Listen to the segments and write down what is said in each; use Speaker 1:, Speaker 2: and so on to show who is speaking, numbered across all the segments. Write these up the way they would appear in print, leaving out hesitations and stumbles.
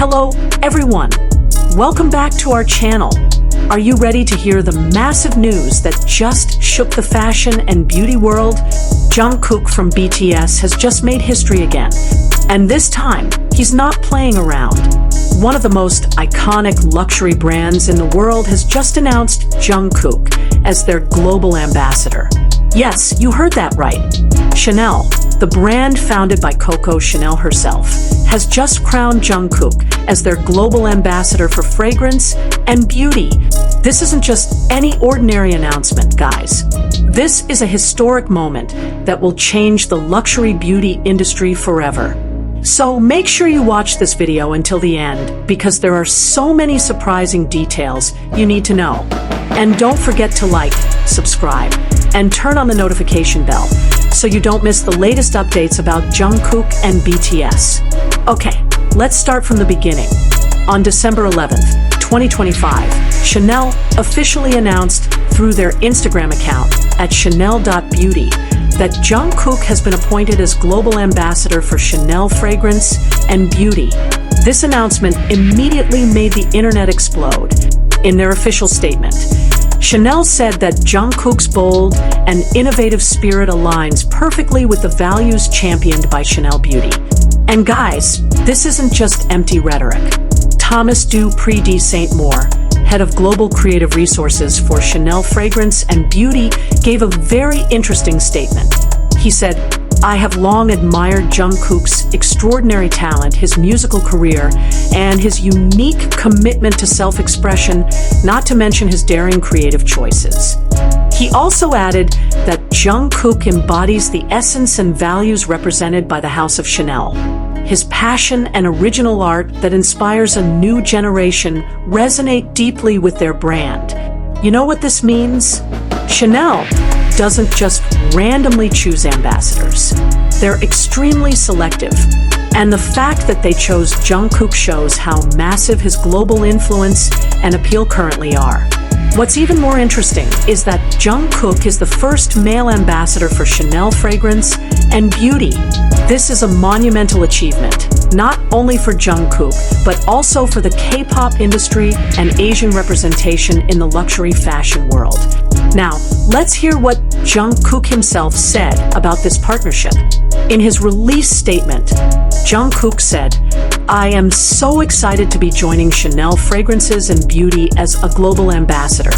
Speaker 1: Hello, everyone. Welcome back to our channel. Are you ready to hear the massive news that just shook the fashion and beauty world? Jungkook from BTS has just made history again. And this time, he's not playing around. One of the most iconic luxury brands in the world has just announced Jungkook as their global ambassador. Yes, you heard that right. Chanel, the brand founded by Coco Chanel herself, has just crowned Jungkook as their global ambassador for fragrance and beauty. This isn't just any ordinary announcement, guys. This is a historic moment that will change the luxury beauty industry forever. So make sure you watch this video until the end, because there are so many surprising details you need to know. And don't forget to like, subscribe, and turn on the notification bell so you don't miss the latest updates about Jungkook and BTS. Okay, let's start from the beginning. On December 11th, 2025, Chanel officially announced through their Instagram account at chanel.beauty that Jungkook has been appointed as global ambassador for Chanel fragrance and beauty. This announcement immediately made the internet explode. In their official statement, Chanel said that Jungkook's bold and innovative spirit aligns perfectly with the values championed by Chanel Beauty. And guys, this isn't just empty rhetoric. Thomas du Pré de Saint-Maur, head of global creative resources for Chanel Fragrance and Beauty, gave a very interesting statement. He said, "I have long admired Jungkook's extraordinary talent, his musical career, and his unique commitment to self-expression, not to mention his daring creative choices." He also added that Jungkook embodies the essence and values represented by the House of Chanel. His passion and original art that inspires a new generation resonate deeply with their brand. You know what this means? Chanel doesn't just randomly choose ambassadors. They're extremely selective. And the fact that they chose Jungkook shows how massive his global influence and appeal currently are. What's even more interesting is that Jungkook is the first male ambassador for Chanel fragrance and beauty. This is a monumental achievement, not only for Jungkook, but also for the K-pop industry and Asian representation in the luxury fashion world. Now, let's hear what Jungkook himself said about this partnership. In his release statement, Jungkook said, "I am so excited to be joining Chanel Fragrances and Beauty as a global ambassador.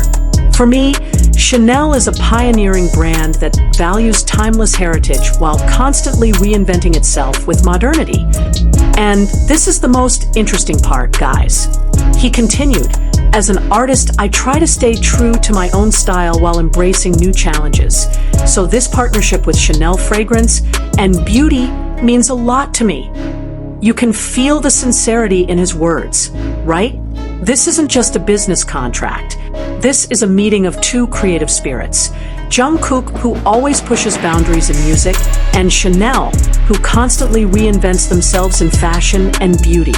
Speaker 1: For me, Chanel is a pioneering brand that values timeless heritage while constantly reinventing itself with modernity. And this is the most interesting part, guys." He continued, "As an artist, I try to stay true to my own style while embracing new challenges. So this partnership with Chanel Fragrance and Beauty means a lot to me." You can feel the sincerity in his words, right? This isn't just a business contract. This is a meeting of two creative spirits. Jungkook, who always pushes boundaries in music, and Chanel, who constantly reinvents themselves in fashion and beauty.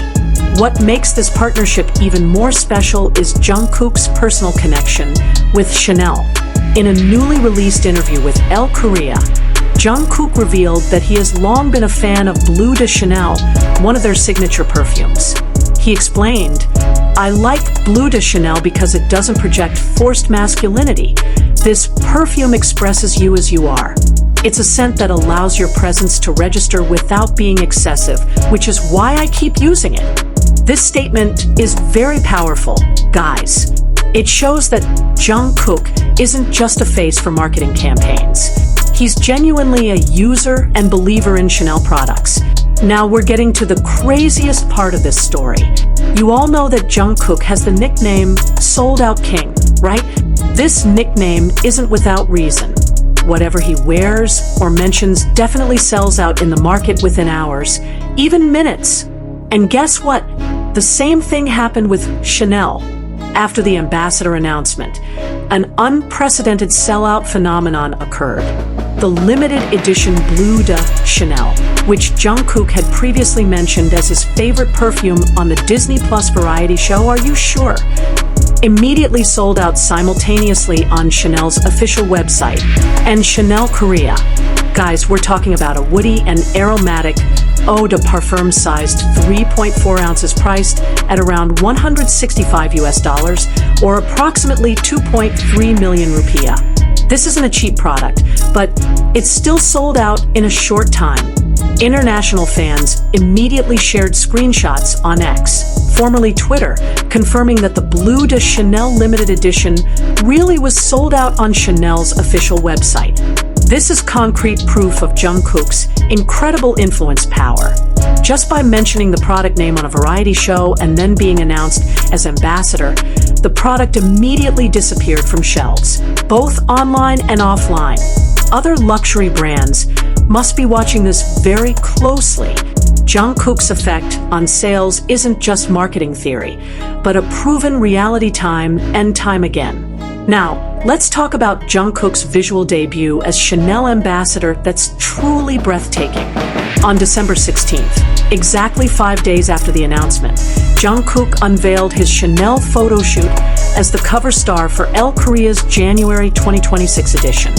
Speaker 1: What makes this partnership even more special is Jungkook's personal connection with Chanel. In a newly released interview with Elle Korea, Jungkook revealed that he has long been a fan of Bleu de Chanel, one of their signature perfumes. He explained, "I like Bleu de Chanel because it doesn't project forced masculinity. This perfume expresses you as you are. It's a scent that allows your presence to register without being excessive, which is why I keep using it." This statement is very powerful, guys. It shows that Jungkook isn't just a face for marketing campaigns. He's genuinely a user and believer in Chanel products. Now we're getting to the craziest part of this story. You all know that Jungkook has the nickname Sold Out King, right? This nickname isn't without reason. Whatever he wears or mentions definitely sells out in the market within hours, even minutes. And guess what? The same thing happened with Chanel. After the ambassador announcement, an unprecedented sellout phenomenon occurred. The limited edition Bleu de Chanel, which Jungkook had previously mentioned as his favorite perfume on the Disney Plus variety show Are You Sure?, immediately sold out simultaneously on Chanel's official website and Chanel Korea. Guys, we're talking about a woody and aromatic eau de parfum sized 3.4 ounces priced at around 165 US dollars or approximately 2.3 million rupiah. This isn't a cheap product, but it's still sold out in a short time. International fans immediately shared screenshots on X, formerly Twitter, confirming that the Bleu de Chanel limited edition really was sold out on Chanel's official website. This is concrete proof of Jungkook's incredible influence power. Just by mentioning the product name on a variety show and then being announced as ambassador, the product immediately disappeared from shelves, both online and offline. Other luxury brands must be watching this very closely. Jungkook's effect on sales isn't just marketing theory, but a proven reality time and time again. Now, let's talk about Jungkook's visual debut as Chanel ambassador that's truly breathtaking. On December 16th, exactly 5 days after the announcement, Jungkook unveiled his Chanel photo shoot as the cover star for Elle Korea's January 2026 edition.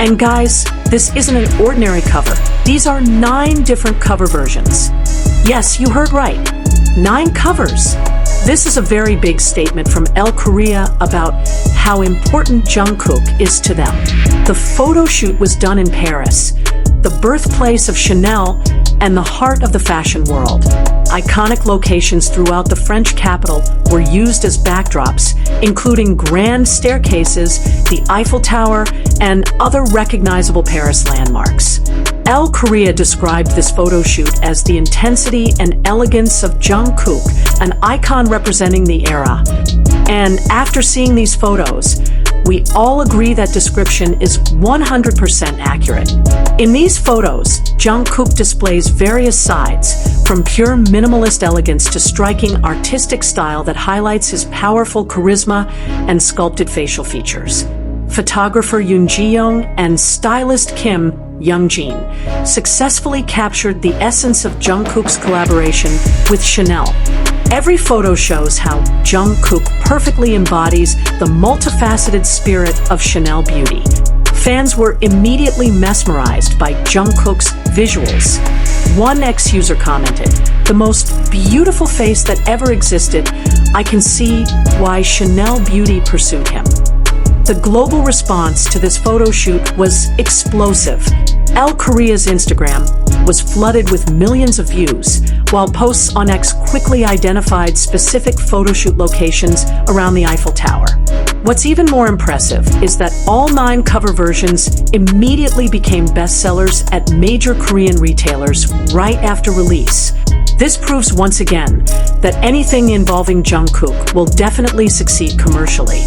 Speaker 1: And guys, this isn't an ordinary cover. These are 9 different cover versions. Yes, you heard right. 9 covers. This is a very big statement from Elle Korea about how important Jungkook is to them. The photo shoot was done in Paris, the birthplace of Chanel and the heart of the fashion world. Iconic locations throughout the French capital were used as backdrops, including grand staircases, the Eiffel Tower, and other recognizable Paris landmarks. Elle Korea described this photo shoot as the intensity and elegance of Jungkook, an icon representing the era. And after seeing these photos, we all agree that description is 100% accurate. In these photos, Jungkook displays various sides, from pure minimalist elegance to striking artistic style that highlights his powerful charisma and sculpted facial features. Photographer Jeon and stylist Kim Youngjin successfully captured the essence of Jungkook's collaboration with Chanel. Every photo shows how Jungkook perfectly embodies the multifaceted spirit of Chanel beauty. Fans were immediately mesmerized by Jungkook's visuals. One ex-user commented, "The most beautiful face that ever existed. I can see why Chanel beauty pursued him." The global response to this photo shoot was explosive. Elle Korea's Instagram was flooded with millions of views, while posts on X quickly identified specific photoshoot locations around the Eiffel Tower. What's even more impressive is that all 9 cover versions immediately became bestsellers at major Korean retailers right after release. This proves once again that anything involving Jungkook will definitely succeed commercially.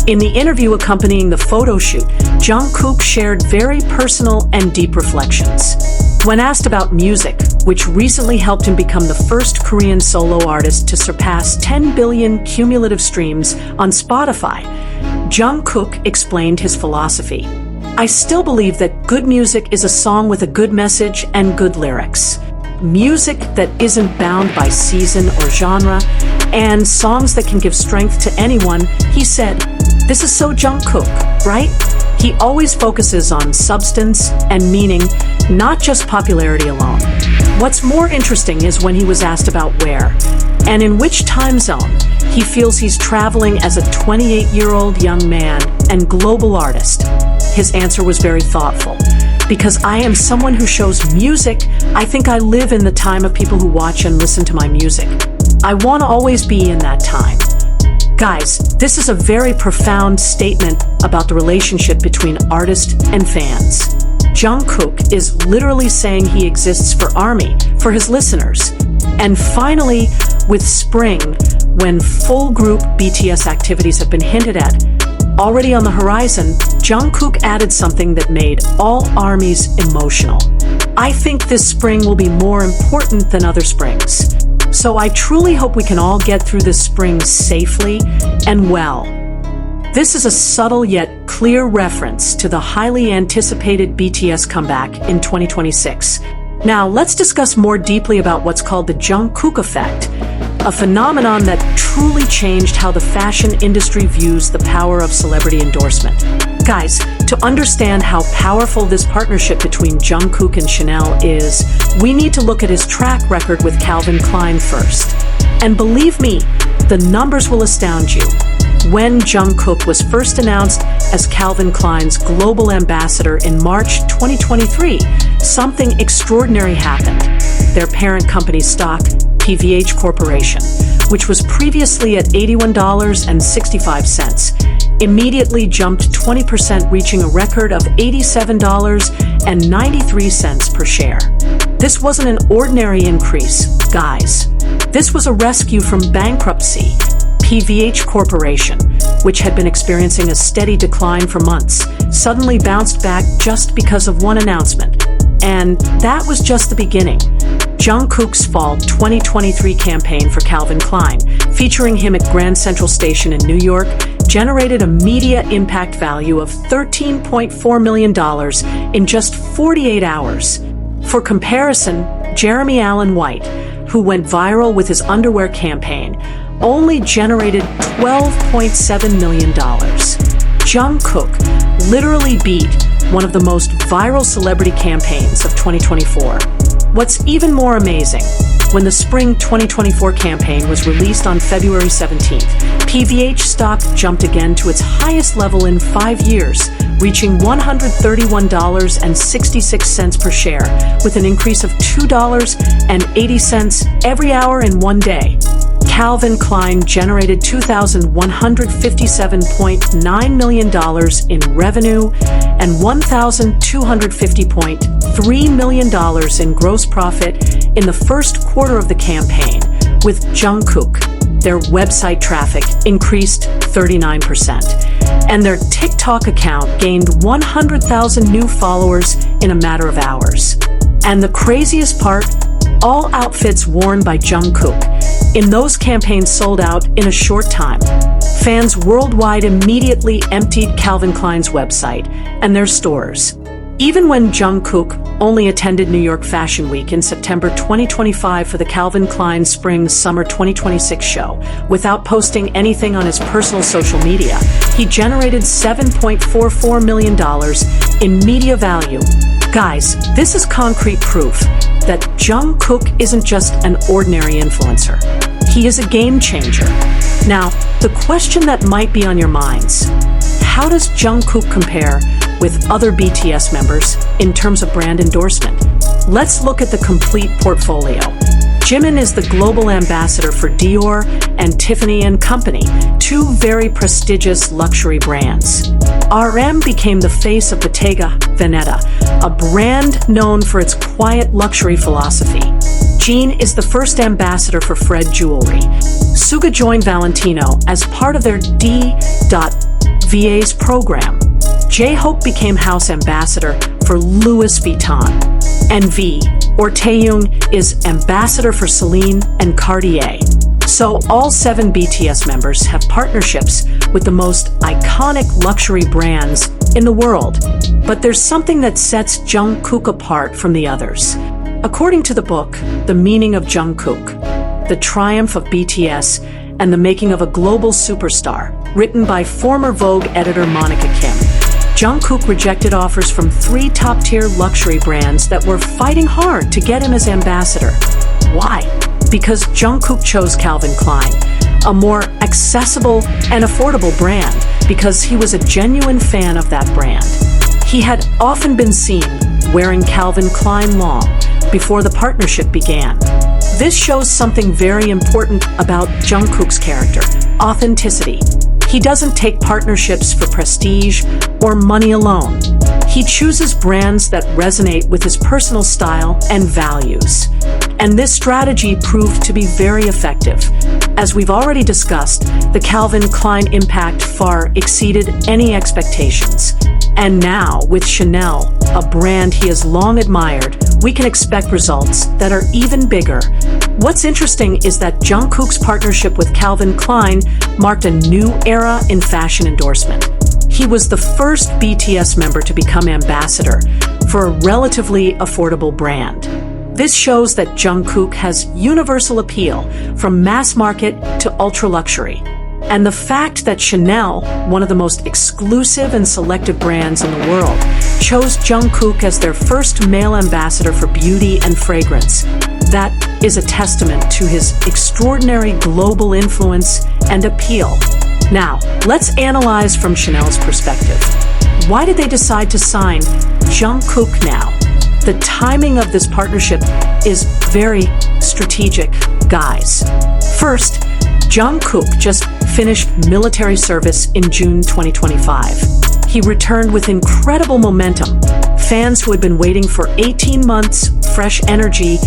Speaker 1: In the interview accompanying the photo shoot, Jungkook shared very personal and deep reflections. When asked about music, which recently helped him become the first Korean solo artist to surpass 10 billion cumulative streams on Spotify, Jungkook explained his philosophy. "I still believe that good music is a song with a good message and good lyrics. Music that isn't bound by season or genre, and songs that can give strength to anyone," he said. This is so Jungkook, right? He always focuses on substance and meaning, not just popularity alone. What's more interesting is when he was asked about where and in which time zone he feels he's traveling as a 28-year-old young man and global artist. His answer was very thoughtful. "Because I am someone who shows music, I think I live in the time of people who watch and listen to my music. I want to always be in that time." Guys, this is a very profound statement about the relationship between artist and fans. Jungkook is literally saying he exists for ARMY, for his listeners. And finally, with spring, when full group BTS activities have been hinted at, already on the horizon, Jungkook added something that made all ARMYs emotional. "I think this spring will be more important than other springs. So I truly hope we can all get through this spring safely and well." This is a subtle yet clear reference to the highly anticipated BTS comeback in 2026. Now, let's discuss more deeply about what's called the Jungkook effect. a phenomenon that truly changed how the fashion industry views the power of celebrity endorsement. Guys, to understand how powerful this partnership between Jungkook and Chanel is, we need to look at his track record with Calvin Klein first. And believe me, the numbers will astound you. When Jungkook was first announced as Calvin Klein's global ambassador in March 2023, something extraordinary happened. Their parent company's stock, PVH Corporation, which was previously at $81.65, immediately jumped 20%, reaching a record of $87.93 per share. This wasn't an ordinary increase, guys. This was a rescue from bankruptcy. PVH Corporation, which had been experiencing a steady decline for months, suddenly bounced back just because of one announcement. And that was just the beginning. Jungkook's Fall 2023 campaign for Calvin Klein, featuring him at Grand Central Station in New York, generated a media impact value of $13.4 million in just 48 hours. For comparison, Jeremy Allen White, who went viral with his underwear campaign, only generated $12.7 million. Jungkook literally beat one of the most viral celebrity campaigns of 2024. What's even more amazing, when the Spring 2024 campaign was released on February 17th, PVH stock jumped again to its highest level in 5 years, reaching $131.66 per share, with an increase of $2.80 every hour in one day. Calvin Klein generated $2,157.9 million in revenue and $1,250.3 million in gross profit in the first quarter of the campaign. With Jungkook, their website traffic increased 39%, and their TikTok account gained 100,000 new followers in a matter of hours. And the craziest part, all outfits worn by Jungkook in those campaigns sold out in a short time. Fans worldwide immediately emptied Calvin Klein's website and their stores. Even when Jungkook only attended New York Fashion Week in September 2025 for the Calvin Klein Spring-Summer 2026 show, without posting anything on his personal social media, he generated $7.44 million in media value. Guys, this is concrete proof that Jungkook isn't just an ordinary influencer. He is a game changer. Now, the question that might be on your minds, how does Jungkook compare with other BTS members in terms of brand endorsement? Let's look at the complete portfolio. Jimin is the global ambassador for Dior and Tiffany & Company, two very prestigious luxury brands. RM became the face of Bottega Veneta, a brand known for its quiet luxury philosophy. Jeon is the first ambassador for Fred Jewelry. Suga joined Valentino as part of their D.VA's program. J-Hope became house ambassador for Louis Vuitton. And V, or Taeyong, is ambassador for Celine and Cartier. So all 7 BTS members have partnerships with the most iconic luxury brands in the world. But there's something that sets Jungkook apart from the others. According to the book, The Meaning of Jungkook, The Triumph of BTS, and the Making of a Global Superstar, written by former Vogue editor Monica Kim, Jungkook rejected offers from 3 top-tier luxury brands that were fighting hard to get him as ambassador. Why? Because Jungkook chose Calvin Klein, a more accessible and affordable brand, because he was a genuine fan of that brand. He had often been seen wearing Calvin Klein long before the partnership began. This shows something very important about Jungkook's character: authenticity. He doesn't take partnerships for prestige or money alone. He chooses brands that resonate with his personal style and values. And this strategy proved to be very effective. As we've already discussed, the Calvin Klein impact far exceeded any expectations. And now, with Chanel, a brand he has long admired, we can expect results that are even bigger. What's interesting is that Jungkook's partnership with Calvin Klein marked a new era in fashion endorsement. He was the first BTS member to become ambassador for a relatively affordable brand. This shows that Jungkook has universal appeal, from mass market to ultra-luxury. And the fact that Chanel, one of the most exclusive and selective brands in the world, chose Jungkook as their first male ambassador for beauty and fragrance, that is a testament to his extraordinary global influence and appeal. Now, let's analyze from Chanel's perspective. Why did they decide to sign Jungkook now? The timing of this partnership is very strategic, guys. First, Jungkook just finished military service in June 2025. He returned with incredible momentum. Fans who had been waiting for 18 months, fresh energy,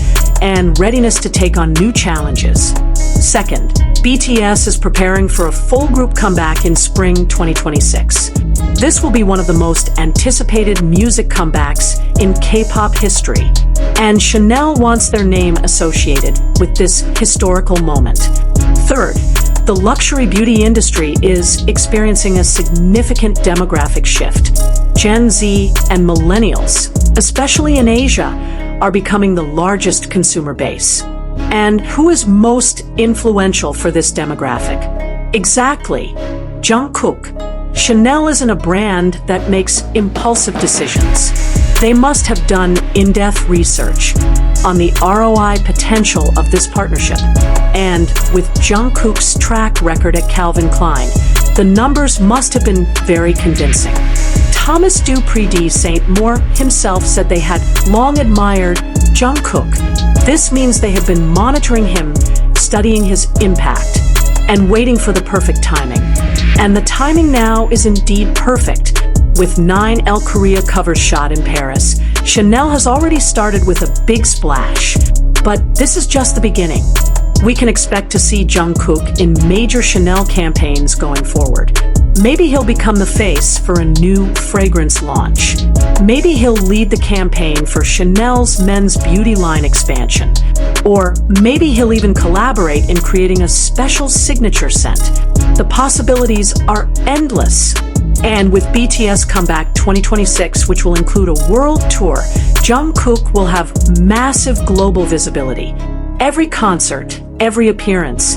Speaker 1: and readiness to take on new challenges. Second, BTS is preparing for a full group comeback in spring 2026. This will be one of the most anticipated music comebacks in K-pop history, and Chanel wants their name associated with this historical moment. Third, the luxury beauty industry is experiencing a significant demographic shift. Gen Z and millennials, especially in Asia, are becoming the largest consumer base. And who is most influential for this demographic? Exactly, Jungkook. Chanel isn't a brand that makes impulsive decisions. They must have done in-depth research on the ROI potential of this partnership. And with Jungkook's track record at Calvin Klein, the numbers must have been very convincing. Thomas Dupree de Saint-Maur himself said they had long admired Jungkook. This means they have been monitoring him, studying his impact, and waiting for the perfect timing. And the timing now is indeed perfect. With 9 El Korea covers shot in Paris, Chanel has already started with a big splash. But this is just the beginning. We can expect to see Jungkook in major Chanel campaigns going forward. Maybe he'll become the face for a new fragrance launch. Maybe he'll lead the campaign for Chanel's men's beauty line expansion. Or maybe he'll even collaborate in creating a special signature scent. The possibilities are endless. And with BTS Comeback 2026, which will include a world tour, Jungkook will have massive global visibility. Every concert, every appearance,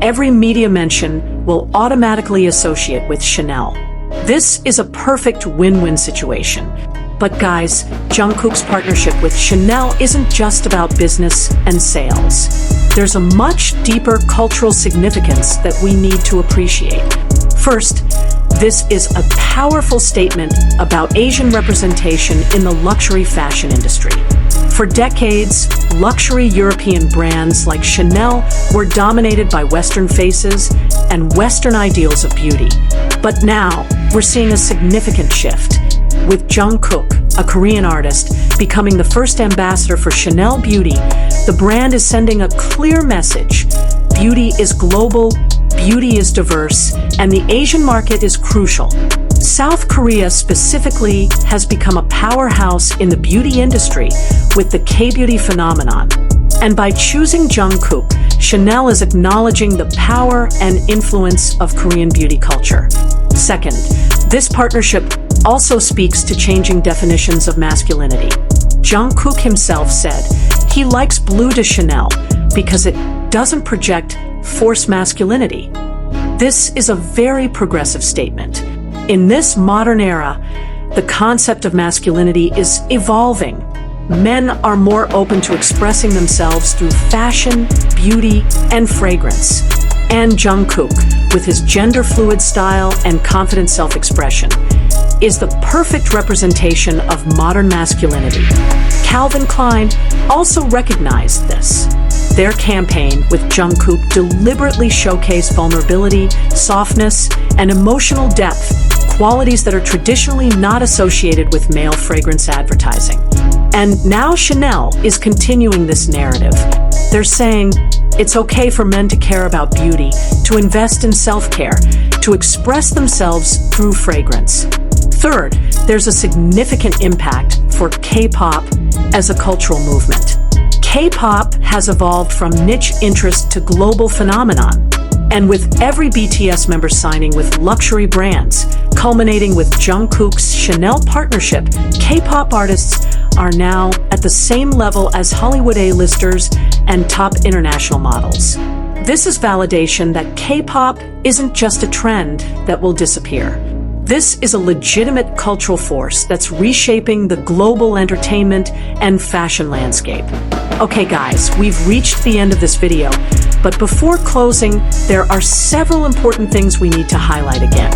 Speaker 1: every media mention will automatically associate with Chanel. This is a perfect win-win situation. But guys, Jungkook's partnership with Chanel isn't just about business and sales. There's a much deeper cultural significance that we need to appreciate. First, this is a powerful statement about Asian representation in the luxury fashion industry. For decades, luxury European brands like Chanel were dominated by Western faces and Western ideals of beauty. But now, we're seeing a significant shift, with Jungkook, a Korean artist, becoming the first ambassador for Chanel Beauty. The brand is sending a clear message. Beauty is global, beauty is diverse, and the Asian market is crucial. South Korea specifically has become a powerhouse in the beauty industry with the K-beauty phenomenon. And by choosing Jungkook, Chanel is acknowledging the power and influence of Korean beauty culture. Second, this partnership also speaks to changing definitions of masculinity. Jungkook himself said he likes blue de Chanel because it doesn't project forced masculinity. This is a very progressive statement. In this modern era, the concept of masculinity is evolving. Men are more open to expressing themselves through fashion, beauty, and fragrance. And Jungkook, with his gender-fluid style and confident self-expression, is the perfect representation of modern masculinity. Calvin Klein also recognized this. Their campaign with Jungkook deliberately showcased vulnerability, softness, and emotional depth, qualities that are traditionally not associated with male fragrance advertising. And now Chanel is continuing this narrative. They're saying it's okay for men to care about beauty, to invest in self-care, to express themselves through fragrance. Third, there's a significant impact for K-pop as a cultural movement. K-pop has evolved from niche interest to global phenomenon. And with every BTS member signing with luxury brands, culminating with Jungkook's Chanel partnership, K-pop artists are now at the same level as Hollywood A-listers and top international models. This is validation that K-pop isn't just a trend that will disappear. This is a legitimate cultural force that's reshaping the global entertainment and fashion landscape. Okay guys, we've reached the end of this video, but before closing, there are several important things we need to highlight again.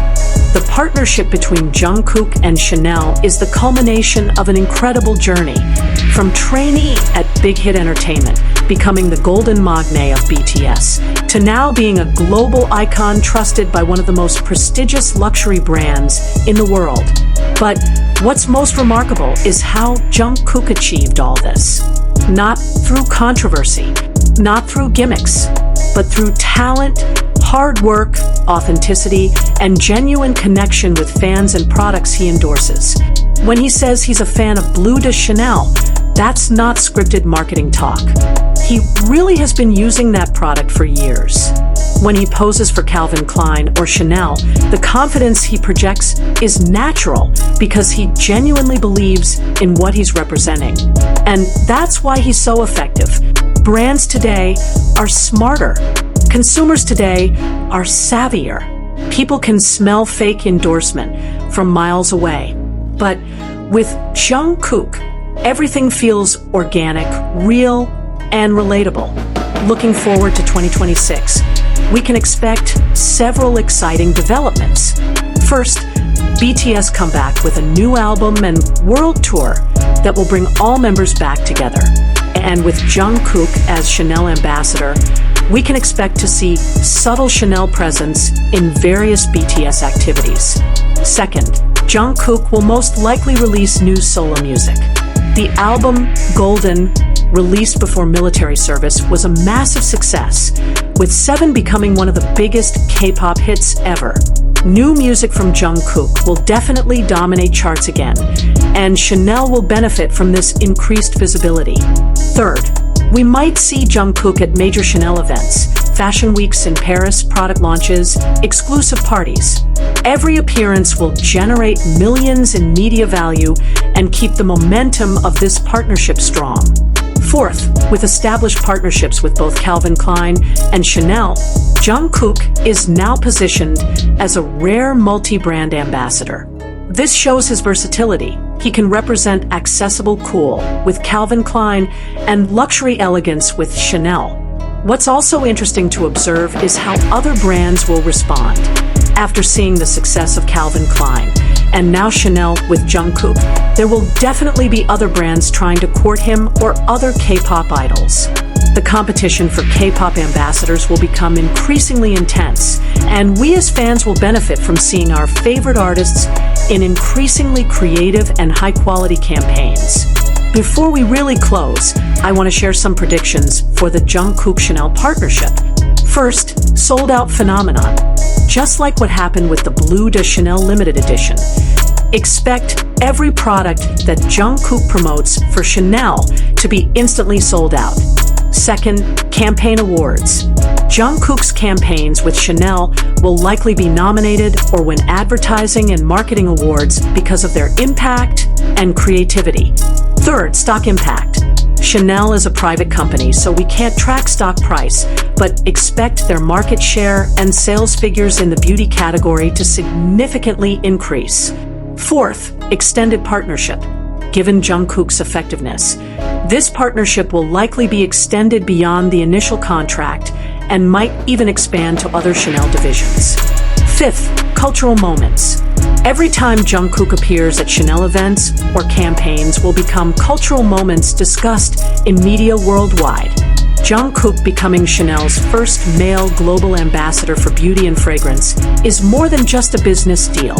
Speaker 1: The partnership between Jungkook and Chanel is the culmination of an incredible journey, from trainee at Big Hit Entertainment, becoming the golden Maknae of BTS, to now being a global icon trusted by one of the most prestigious luxury brands in the world. But what's most remarkable is how Jungkook achieved all this. Not through controversy, not through gimmicks, but through talent, hard work, authenticity, and genuine connection with fans and products he endorses. When he says he's a fan of Bleu de Chanel, that's not scripted marketing talk. He really has been using that product for years. When he poses for Calvin Klein or Chanel, the confidence he projects is natural because he genuinely believes in what he's representing. And that's why he's so effective. Brands today are smarter. Consumers today are savvier. People can smell fake endorsement from miles away. But with Jungkook, everything feels organic, real, and relatable. Looking forward to 2026, we can expect several exciting developments. First, BTS come back with a new album and world tour that will bring all members back together. And with Jungkook as Chanel ambassador, we can expect to see subtle Chanel presence in various BTS activities. Second, Jungkook will most likely release new solo music. The album Golden, released before military service, was a massive success, with 7 becoming one of the biggest K-pop hits ever. New music from Jungkook will definitely dominate charts again, and Chanel will benefit from this increased visibility. Third, we might see Jungkook at major Chanel events, fashion weeks in Paris, product launches, exclusive parties. Every appearance will generate millions in media value and keep the momentum of this partnership strong. Fourth, with established partnerships with both Calvin Klein and Chanel, Jungkook is now positioned as a rare multi-brand ambassador. This shows his versatility. He can represent accessible cool with Calvin Klein and luxury elegance with Chanel. What's also interesting to observe is how other brands will respond. After seeing the success of Calvin Klein and now Chanel with Jungkook, there will definitely be other brands trying to court him or other K-pop idols. The competition for K-pop ambassadors will become increasingly intense, and we as fans will benefit from seeing our favorite artists in increasingly creative and high-quality campaigns. Before we really close, I want to share some predictions for the Jungkook-Chanel partnership. First, sold-out phenomenon. Just like what happened with the Bleu de Chanel limited edition. Expect every product that Jungkook promotes for Chanel to be instantly sold out. Second, campaign awards. Jungkook's campaigns with Chanel will likely be nominated or win advertising and marketing awards because of their impact and creativity. Third, stock impact. Chanel is a private company, so we can't track stock price, but expect their market share and sales figures in the beauty category to significantly increase. Fourth, extended partnership. Given Jungkook's effectiveness, this partnership will likely be extended beyond the initial contract and might even expand to other Chanel divisions. Fifth, cultural moments. Every time Jungkook appears at Chanel events or campaigns will become cultural moments discussed in media worldwide. Jungkook becoming Chanel's first male global ambassador for beauty and fragrance is more than just a business deal.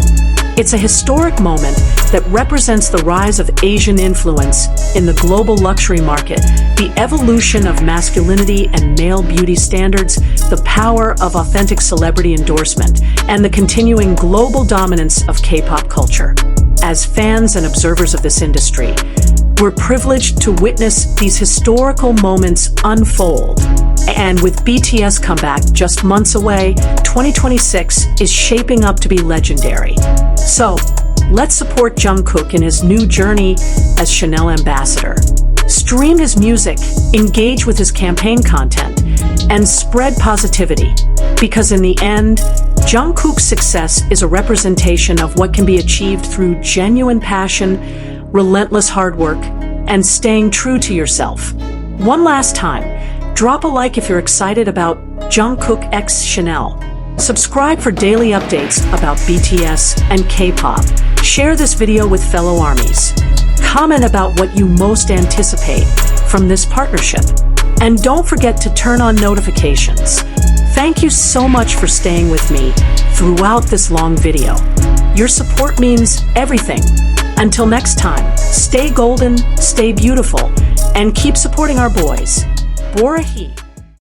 Speaker 1: It's a historic moment that represents the rise of Asian influence in the global luxury market, the evolution of masculinity and male beauty standards, the power of authentic celebrity endorsement, and the continuing global dominance of K-pop culture. As fans and observers of this industry, we're privileged to witness these historical moments unfold. And with BTS comeback just months away, 2026 is shaping up to be legendary. So, Let's support Jungkook in his new journey as Chanel ambassador. Stream his music, engage with his campaign content, and spread positivity. Because in the end, Jungkook's success is a representation of what can be achieved through genuine passion, relentless hard work, and staying true to yourself. One last time, drop a like if you're excited about Jungkook x Chanel. Subscribe for daily updates about BTS and K-pop. Share this video with fellow ARMYs. Comment about what you most anticipate from this partnership. And don't forget to turn on notifications. Thank you so much for staying with me throughout this long video. Your support means everything. Until next time, stay golden, stay beautiful, and keep supporting our boys. Borahi.